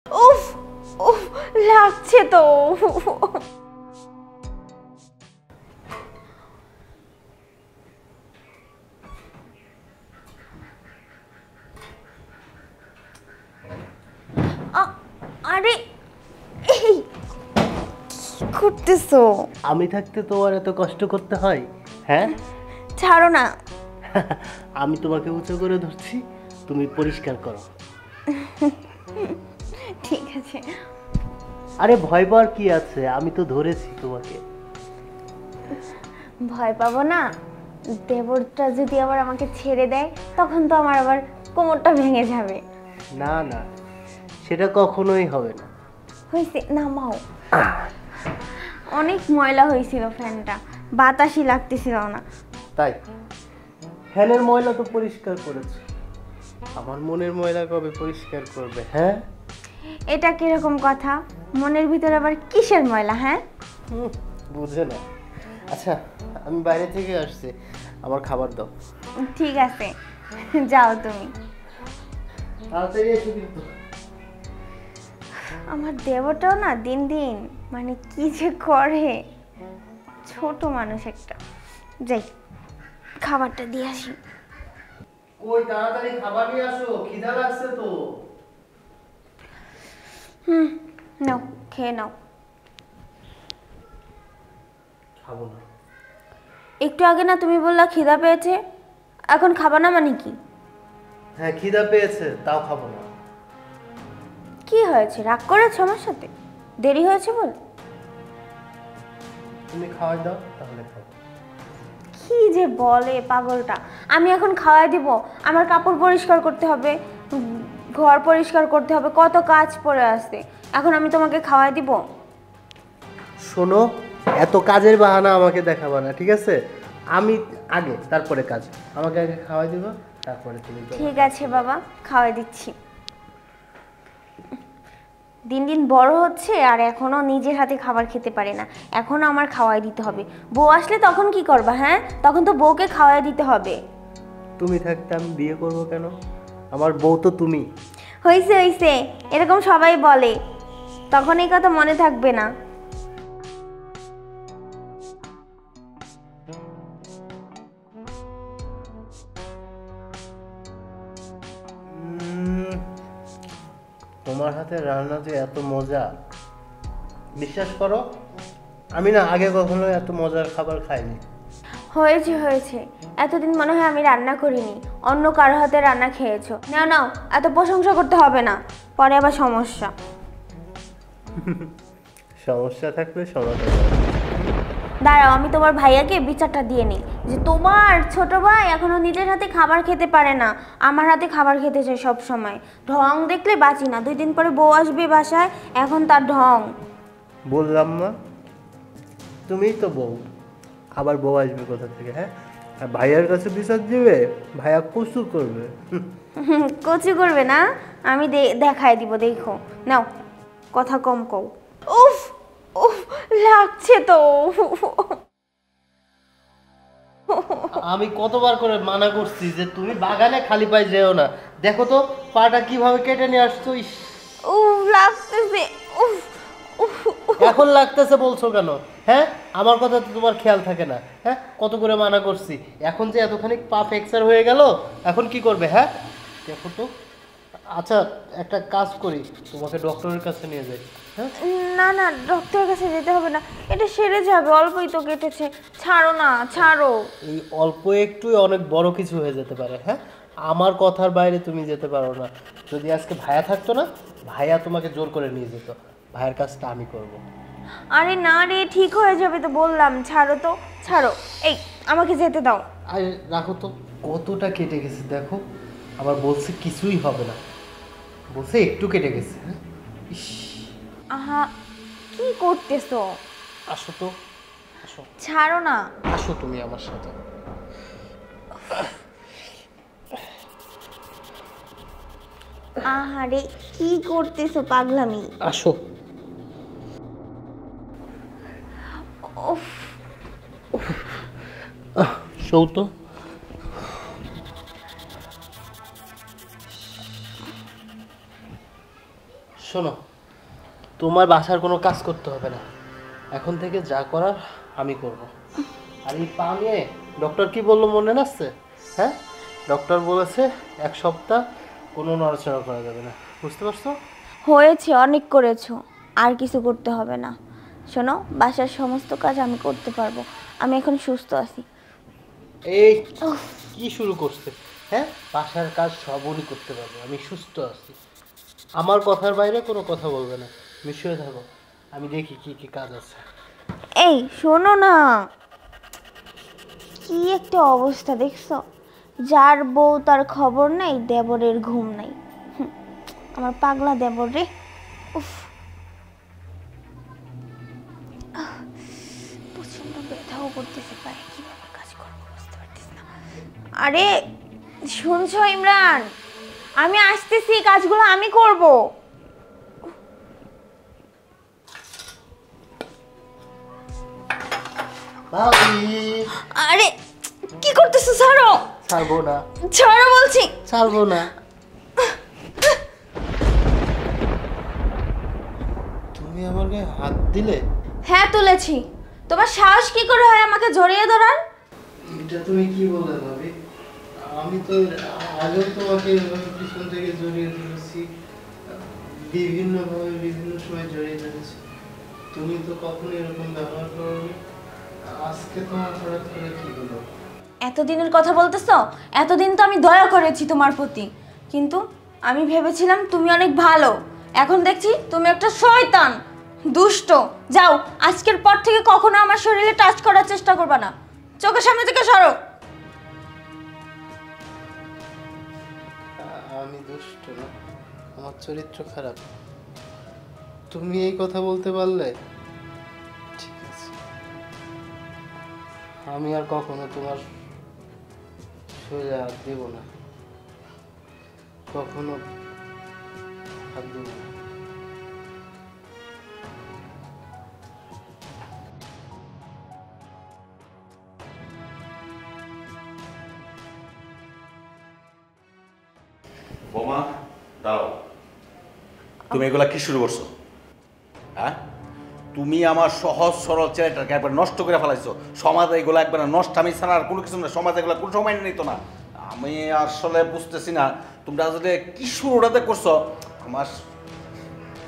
উফ উফ লাগছে তো। আরে এই কি করতেছো? আমি থাকতে তোমার এত কষ্ট করতে হয়? হ্যাঁ ছাড়ো না। আমি তোমাকে উঁচু করে ধরছি, তুমি পরিষ্কার করো। ঠিক আছে। আরে ভয় পাওয়ার কি আছে, আমি তো ধরেছি তোমাকে। ভয় পাবো না? দেবরটা যদি আবার আমাকে ছেড়ে দেয় তখন তো আমার আবার কোমরটা ভেঙে যাবে। না না, সেটা কখনোই হবে না। হয়েছে, নামাও। অনেক ময়লা হয়েছিল, ফ্যানটা বাতাসই লাগতেছিল না। তাই ফ্যানের ময়লা তো পরিষ্কার করেছে, আমার মনের ময়লা কবে পরিষ্কার করবে? হ্যাঁ এটা কিরকম কথা? মনের ভিতরে আবার কিসের ময়লা? হ্যাঁ বুঝে না। আচ্ছা আমি বাইরে থেকে আসছি, আমার খাবার দাও। ঠিক আছে, যাও তুমি। তাড়াতাড়ি এসো কিন্তু। আমার দেবরটাও না দিন দিন মানে কি যে করে, ছোট মানুষ একটা। যাই খাবারটা দিয়ে আসি। কই তাড়াতাড়ি খাবার নিয়ে আসো, খিদা লাগছে তো। নাও, খেয়ে নাও। খাবো না। একটু আগে না তুমি বললা খিদা পেয়েছে, এখন খাবা না মানে কি? হ্যাঁ খিদা পেয়েছে, তাও খাবো না। কি হয়েছে, রাগ করেছো আমার সাথে? দেরি হয়েছে বল? তুমি খাওয়াই দাও তাহলে খাবো। কি যে বলে পাগলটা! আমি এখন খাওয়াই দিব? আমার কাপড় পরিষ্কার করতে হবে, ঘর পরিষ্কার করতে হবে, কত কাজ পড়ে আছে। এখন আমি তোমাকে খাওয়াই দিব? শোনো, এত কাজের বাহানা আমাকে দেখাবা না, ঠিক আছে? আমি আগে, তারপরে কাজ। আমাকে আগে খাওয়াই দিবা, তারপরে তুমি। ঠিক আছে বাবা, খাওয়াই দিচ্ছি। দিন দিন বড় হচ্ছে আর এখনো নিজের হাতে খাবার খেতে পারে না, এখনো আমার খাওয়াই দিতে হবে। বউ আসলে তখন কি করবা? হ্যাঁ, তখন তো বউকে খাওয়াই দিতে হবে। তুমি থাকতে আমি বিয়ে করবো কেন? আমার বউ তো তুমি। হইছে হইছে, এরকম সবাই বলে, তখন এই কথা মনে থাকবে না। তোমার হাতে রান্না যে এত মজা, বিশ্বাস করো আমি না আগে কখনো এত মজার খাবার খাইনি। হয়েছে হয়েছে, এতদিন মনে হয় আমি রান্না করিনি, অন্য কারো হাতে রান্না খেয়েছো। নাও নাও, এত প্রশংসা করতে হবে না, পরে আবার সমস্যা। সমস্যা থাকলে সমাধান। দাঁড়াও, আমি তোমার ভাইয়াকে বিচারটা দিয়ে নিই যে তোমার ছোট ভাই এখনো নিজের হাতে খাবার খেতে পারে না, আমার হাতে খাবার খেতে চায় সব সময়। ঢং দেখলে বাঁচি না, 2 দিন পরে বউ আসবে বাসায়, এখন তার ঢং। বললাম না, তুমিই তো বউ, আবার বউ আসবে কোথা থেকে? হ্যাঁ, আর ভাইয়ার কাছে বিচার দিবে, ভাইয়া কসু করবে। কচু করবে না, আমি দেখাই দিব, দেখো। নাও, কথা কম কও। উফ উফ লাগছে তো। আমি কতবার করে মানা করছি যে তুমি বাগানে খালি পায়ে যেও না, দেখো তো পাটা কিভাবে কেটে নিয়ে আসছো। ইস, উফ লাগতেছে, উফ উফ। এখন লাগতেছে বলছো কেন? হ্যাঁ, আমার কথা তো তোমার খেয়াল থাকে না? হ্যাঁ, কত করে মানা করছি, এখন যে এতখানি পা ফ্র্যাকচার হয়ে গেল, এখন কি করবে? হ্যাঁ দেখো তো। আচ্ছা একটা কাজ করি, তোমাকে ডক্টরের কাছে নিয়ে যাই। হ্যাঁ না না, ডক্টরের কাছে যেতে হবে না, এটা সেরে যাবে, অল্পই তো কেটেছে। ছাড়ো না, ছাড়ো। এই অল্প একটুই অনেক বড় কিছু হয়ে যেতে পারে। হ্যাঁ, আমার কথার বাইরে তুমি যেতে পারো না। যদি আজকে ভাইয়া থাকতো না, ভাইয়া তোমাকে জোর করে নিয়ে যেত, ভাইয়ের কাজটা আমি করব। আরে না রে, ঠিক হয়ে যাবে তো বললাম, ছাড়ো তো, ছাড়ো। এই, আমাকে যেতে দাও। আরে রাখো তো, কতটা কেটে গেছে দেখো, আবার বলছে কিছুই হবে না, বলছে একটু কেটে গেছে। হ্যাঁ ইস, আহা, কি করতেছো? আসো তো, আসো ছাড়ো না। আসো তুমি আমার সাথে। আহারে, কি করতেছো পাগলামি? আসো। উফ, শৌ তো। শোনো, তোমার বাসার কোনো কাজ করতে হবে না, এখন থেকে যা করার আমি করব। আর এই পা নিয়ে ডক্টর কি বললো মনে আছে? হ্যাঁ, ডক্টর বলেছে 1 সপ্তাহ কোনো নড়াচড়া করা যাবে না, বুঝতে পারছো? হয়েছে, অনেক করেছো, আর কিছু করতে হবে না। শোনো, বাসার সমস্ত কাজ আমি করতে পারবো, আমি এখন সুস্থ আছি। এই কি শুরু করছে? হ্যাঁ, বাসার কাজ সব উনি করতে পারবে, আমি সুস্থ আছি। আমার কথার বাইরে কোনো কথা বলবে না, মিশিয়ে থাকো, আমি দেখি কি কি কাজ আছে। এই শোনো না, কি একটা অবস্থা দেখছো? যার বউ তার খবর নাই, দেবরের ঘুম নাই। আমার পাগলা দেবর রে। উফ, প্রচন্ড ব্যথাও করতেছে পায়ে, কিভাবে কাজ করবো বুঝতে পারতেছি না। আরে শুনছো ইমরান, আমি আসতেছি, কাজগুলো আমি করব। ভাবি, আরে কি করতেছো? ছাড়ো, ছাড়বো না, ছাড়ো বলছি। ছাড়বো না। তুমি আমার গায়ে হাত দিলে? হ্যাঁ তুলেছি। তোমার সাহস কি করে হয় আমাকে জড়িয়ে ধরার? এটা তুমি কি বলে ভাবি? আমি তো আগেও তোমাকে এভাবে পিছন থেকে জড়িয়ে ধরেছি, বিভিন্নভাবে বিভিন্ন সময় জড়িয়ে ধরেছি, তুমি তো কখনো এরকম ব্যবহার করোনি। আজকে তোমার হঠাৎ করে কি হলো? এতদিনের কথা বলতেছো? এতদিন তো আমি দয়া করেছি তোমার প্রতি, কিন্তু আমি ভেবেছিলাম তুমি অনেক ভালো, এখন দেখছি তুমি একটা শয়তান, দুষ্ট। যাও, আজকের পর থেকে কখনো আমার শরীরে টাচ করার চেষ্টা করবে না, চোখের সামনে থেকে সরো। আমি দুষ্ট না, আমার চরিত্র খারাপ, তুমি এই কথা বলতে পারলে? ঠিক আছে, আমি আর কখনো তোমার শরীরে হাত দেব না, কখনো হাত দেব না। বোমা, দাও। তুমি এগুলা কি শুরু করছো? হ্যাঁ, তুমি আমার সহজ সরল ছেলেটাকে একবার নষ্ট করে ফেলাইছো। সমাজে এগুলো একবার নষ্ট, আমি ছাড়া আর কোনো কিছু না, সমাজে এগুলো কোনো সময় নিত না। আমি আসলে বুঝতেছি না তোমরা আসলে কি শুরুটাতে করছো। আমার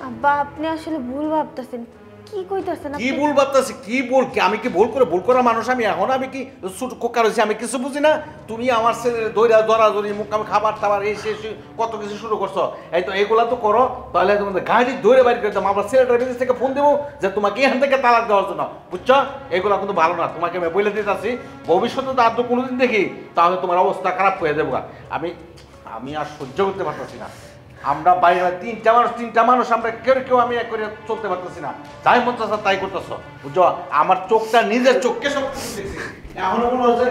আব্বা, আপনি আসলে ভুল ভাবতেছেন, কি কইতাছেন কি ভুল ভাবতেছি? কি ভুল? কি আমি কি ভুল করে ভুল করা মানুষ? আমি এখন আমি কি ছোট কোকার হয়েছি? আমি কিছু বুঝি না? তুমি আমার ছেলের দইরা ধরাধরি মুখ আমি খাবার টাবার এই শেষ কত কিছু শুরু করছো। এই তো এগুলা তো করো, তাহলে তোমাদের গাড়ি ধরে বাইর করে দাও। আমার ছেলেটার বিদেশ থেকে ফোন দেবো যে তোমাকে এখান থেকে তালাক দেওয়ার জন্য, বুঝছো? এগুলা কিন্তু ভালো না, তোমাকে আমি বলে দিতে আসি। ভবিষ্যতে তো আর তো কোনোদিন দেখি, তাহলে তোমার অবস্থা খারাপ হয়ে যাবো। আমি আমি আর সহ্য করতে পারতেছি না। আমরা বাইরে তিনটা মানুষ আমরা কেউ আমি এক করে চলতে পারতেছি না। যাই মন চাচ্ছে তাই করতেছো, বুঝছো? আমার চোখটা নিজের চোখকে সব কিছু দেখছি। এখনো মনে হচ্ছে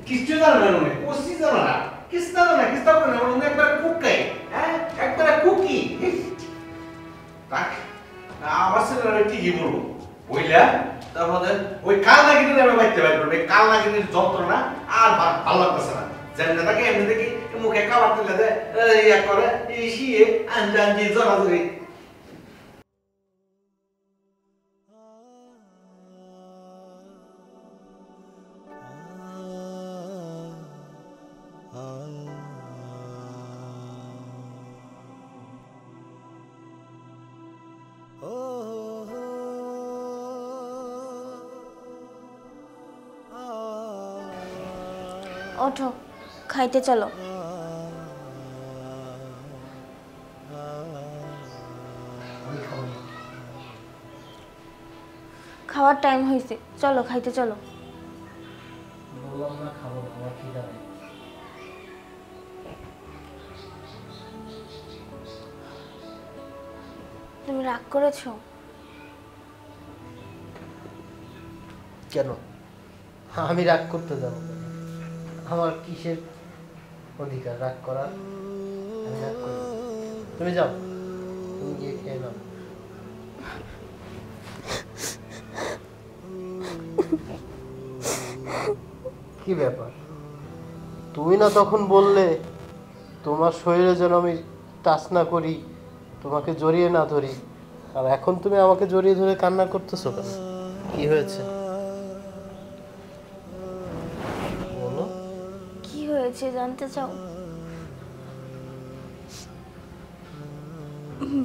কিছু জানে না, মনে কোশি জানে না, কিছু জানে না, কিছু জানে না, মনে একবারে কুকাই, হ্যাঁ একবারে কুকি। আমার ছেলেরা ঠিকই বলবো বুঝলা। তারপরে ওই কাল নাগিনের আমি বাইতে বাইর করবো, কাল নাগিনের যন্ত্রণা আর ভালো লাগতেছে না। যেমনি থাকে এমনি দেখি মুখে খাবার তুলে দেয়, ইয়া করে শিয়ে আঞ্জি জড়াজড়ি। ওঠো, খাইতে চলো। খাওয়ার টাইম হয়েছে, চলো খাইতে চলো। বললাম না খাবো, আমার খিদা নেই। তুমি রাগ করেছো? কেন আমি রাগ করতে যাবো? আমার কিসের অধিকার রাগ করার? আমি রাগ করি না। তুমি যাও, তুমি গিয়ে খেয়ে নাও। কি ব্যাপার? তুমি না তখন বললে তোমার শরীরে যেন আমি টাচ না করি, তোমাকে জড়িয়ে না ধরি, আর এখন তুমি আমাকে জড়িয়ে ধরে কান্না করতেছো কেন? কি হয়েছে বলো। কি হয়েছে জানতে চাও?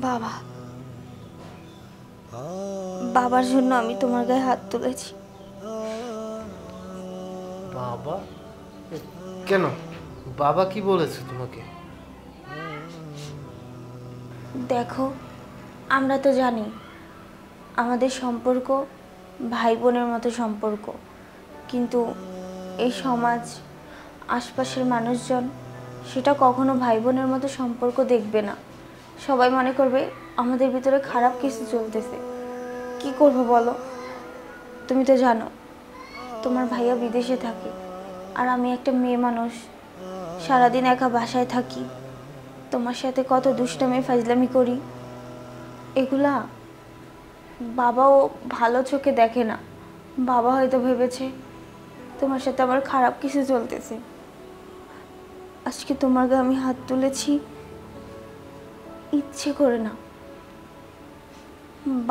বাবা, বাবার জন্য আমি তোমার গায়ে হাত তুলেছি। বাবা? কেন? বাবা কি বলেছে তোমাকে? দেখো, আমরা তো জানি আমাদের সম্পর্ক ভাই বোনের মতো সম্পর্ক, কিন্তু এই সমাজ, আশপাশের মানুষজন সেটা কখনো ভাই বোনের মতো সম্পর্ক দেখবে না। সবাই মনে করবে আমাদের ভিতরে খারাপ কিছু চলতেছে। কি করব বলো? তুমি তো জানো তোমার ভাইয়া বিদেশে থাকে, আর আমি একটা মেয়ে মানুষ, সারাদিন একা বাসায় থাকি। তোমার সাথে কত দুষ্টামি ফাজলামি করি, এগুলা বাবাও ভালো চোখে দেখে না। বাবা হয়তো ভেবেছে তোমার সাথে আমার খারাপ কিছু চলতেছে। আজকে তোমার গায়ে আমি হাত তুলেছি ইচ্ছে করে না।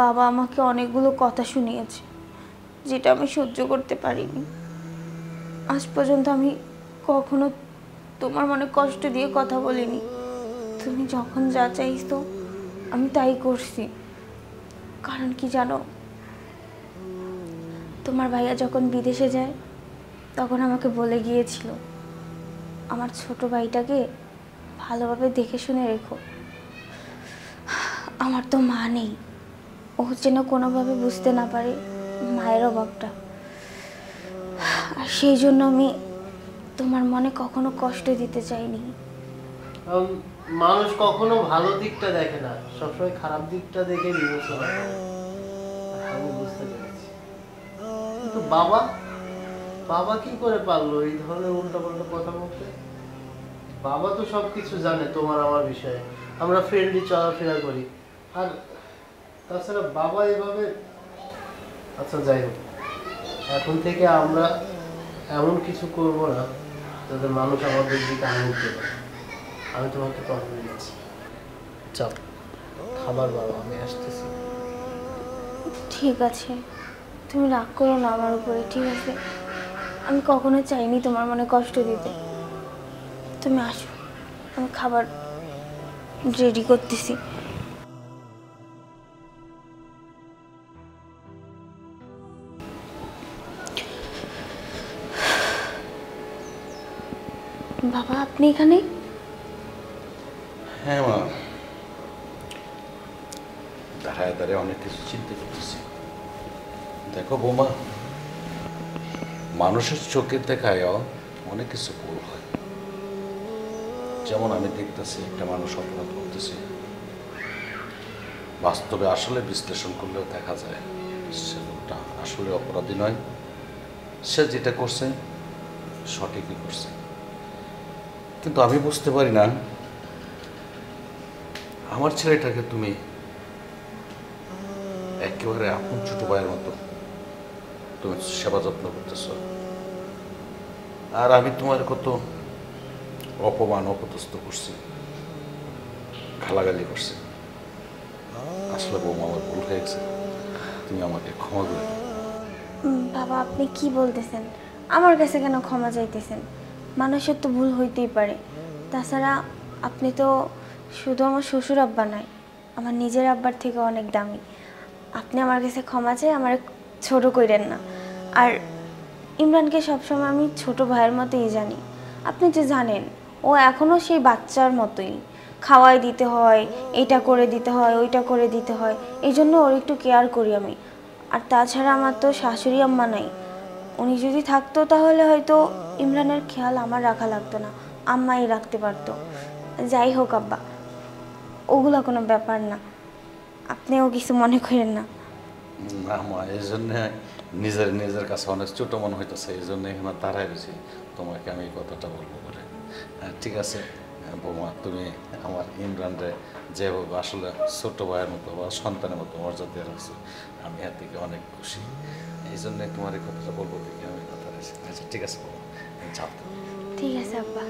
বাবা আমাকে অনেকগুলো কথা শুনিয়েছে যেটা আমি সহ্য করতে পারিনি। আজ পর্যন্ত আমি কখনো তোমার মনে কষ্ট দিয়ে কথা বলিনি। তুমি যখন যা চাইছো আমি তাই করছি। কারণ কি জানো, তোমার ভাইয়া যখন বিদেশে যায় তখন আমাকে বলে গিয়েছিল আমার ছোট ভাইটাকে ভালোভাবে দেখে শুনে রেখো। আমার তো মা নেই, ও যেন কোনোভাবে বুঝতে না পারে মায়ের অভাবটা। আর সেই জন্য আমি তোমার মনে কখনো কষ্ট দিতে চাইনি। কারণ মানুষ কখনো ভালো দিকটা দেখে না, সবসময় খারাপ দিকটা দেখে বিবেচনা করে। আমি বুঝতে পেরেছি, কিন্তু বাবা বাবা কি করে পারলো এই ধরনের উল্টাপাল্টা কথা বলতে? বাবা তো সবকিছু জানে তোমার আমার বিষয়ে, আমরা ফ্রেন্ডলি চলাফেরা করি। আর তাছাড়া বাবা এভাবে, আচ্ছা যাই হোক, এখন থেকে আমরা এমন কিছু করব না যাতে মানুষ আমাদের দিকে আঙুল তোলে। আমি তোমাকে কথা দিচ্ছি, চল খাবার বাবা, আমি আসতেছি। ঠিক আছে, তুমি রাগ করো না আমার উপরে, ঠিক আছে? আমি কখনো চাইনি তোমার মনে কষ্ট দিতে। তুমি আসো, আমি খাবার রেডি করতেছি। বাবা, আপনি এখানে? হ্যাঁ মা, দাঁড়ায় দাঁড়ায় অনেক কিছু চিন্তা করতেছি। দেখো বৌমা, মানুষের চোখের দেখায় অনেক কিছু ভুল হয়। যেমন আমি দেখতেছি একটা মানুষ অপরাধ করতেছে, বাস্তবে আসলে বিশ্লেষণ করলেও দেখা যায় সে লোকটা আসলে অপরাধী নয়, সে যেটা করছে সঠিকই করছে। কিন্তু আমি বুঝতে পারি না, আমার ছেলেটাকে তুমি একেবারে আপন ছোট ভাইয়ের মতো তুমি সেবা যত্ন করতেছ, আর আমি তোমার কত অপমান অপদস্থ করছি, গালাগালি করছি। আসলে বৌমা আমার ভুল হয়ে গেছে, তুমি আমাকে ক্ষমা করে দাও। বাবা, আপনি কি বলতেছেন? আমার কাছে কেন ক্ষমা চাইতেছেন? মানুষের তো ভুল হইতেই পারে। তাছাড়া আপনি তো শুধু আমার শ্বশুর আব্বা নয়, আমার নিজের আব্বার থেকে অনেক দামি। আপনি আমার কাছে ক্ষমা চাই, আমার ছোট কইরেন না। আর ইমরানকে সবসময় আমি ছোট ভাইয়ের মতোই জানি। আপনি যে জানেন ও এখনও সেই বাচ্চার মতোই, খাওয়াই দিতে হয়, এইটা করে দিতে হয়, ওইটা করে দিতে হয়, এই জন্য ওর একটু কেয়ার করি আমি। আর তাছাড়া আমার তো শাশুড়ি আম্মা নাই, উনি যদি থাকতো তাহলে হয়তো ইমরানের খেয়াল আমার রাখা লাগতো না, আম্মাই রাখতে পারতো। যাই হোক আব্বা, ওগুলো কোনো ব্যাপার না, আপনিও কিছু মনে করেন না। না মা, এই জন্যে নিজের নিজের কাছে অনেক ছোট মনে হইতেছে, এই জন্য এখানে দাঁড়ায় রয়েছি তোমাকে আমি এই কথাটা বলবো বলে। ঠিক আছে বৌমা, তুমি আমার ইমরানরে যেভাবে আসলে ছোট ভাইয়ের মতো বা সন্তানের মতো মর্যাদা রাখছো, আমি এর থেকে অনেক খুশি। এই জন্যে তোমার এই কথাটা বলবো দেখি আমি কথা রাখছি। আচ্ছা ঠিক আছে বৌমা, যাও। ঠিক আছে আব্বা।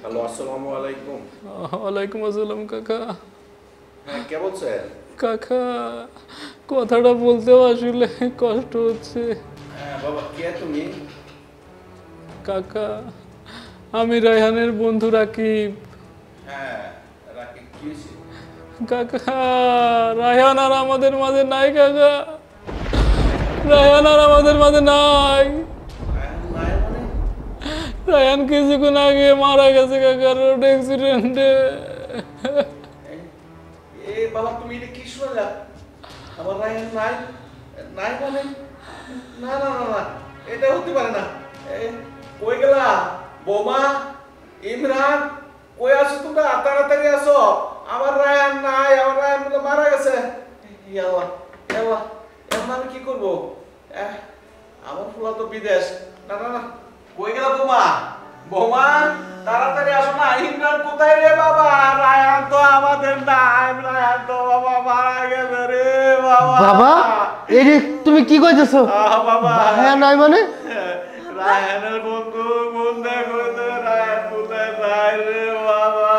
হ্যালো, আসসালামু আলাইকুম। ওয়ালাইকুম আসসালাম কাকা। হ্যাঁ, কে বলছেন? কাকা কথাটা বলতেও আসলে কষ্ট হচ্ছে। হ্যাঁ বাবা, কে তুমি? কাকা আমি রায়হানের বন্ধু রাকিব। হ্যাঁ রাকিব, কি হয়েছে? কাকা রায়হান আর আমাদের মাঝে নাই কাকা, রায়হান আর আমাদের মাঝে নাই। রায়হান কিছুক্ষণ আগে মারা গেছে কাকা, রোড অ্যাক্সিডেন্টে। এই বাবা, তুমি এটা কি শুনলা? আমার রায়হান নাই? নাই মানে? না না না না, এটা হতে পারে না। কই গেলা বৌমা? ইমরান, কই আছো তোমরা? তাড়াতাড়ি আসো। আমার রায়হান নাই, আমার রায়হান বলে মারা গেছে। ইয়াল্লাহ ইয়াল্লাহ, এখন আমি কি করবো? আমার ফুলা তো বিদেশ। না না না, কই গেলা বৌমা? বৌমা তাড়াতাড়ি আসো না। ইমরান কোথায় রে বাবা? রায়হান তো আমাদের নাই, রায়হান তো বাবা মারা গেছে রে বাবা। বাবা এই যে তুমি কি কইতেছো? বাবা হ্যাঁ নাই মানে? রায়হানের বন্ধু বন্ধে কইতে রায়হান কোথায় নাই রে বাবা।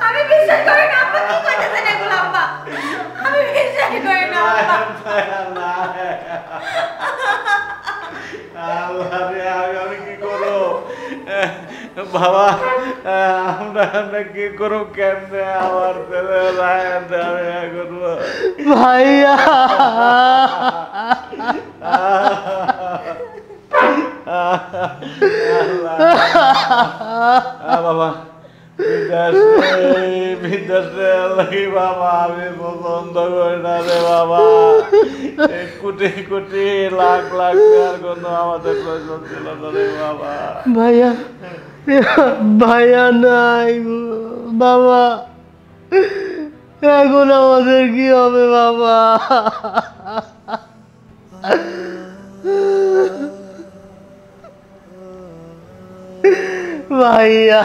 আমি বিশ্বাস করি না আব্বা, কি কইতেছেন এগুলো আব্বা? আমি বিশ্বাস করি না আব্বা। আল্লাহ রে, আমি কি করব বাবা? আমরা কি করব? কেমনে আমার ছেলে রায়হান আমি করব? ভাইয়া বাবা বিদেশে লাগি বাবা, আমি পছন্দ করি না রে বাবা। কোটি কোটি লাখ লাখ টাকার কোনো আমাদের প্রয়োজন ছিল না রে বাবা। ভাইয়া ভাইয়া নাই বাবা, এখন আমাদের কি হবে বাবা? ভাইয়া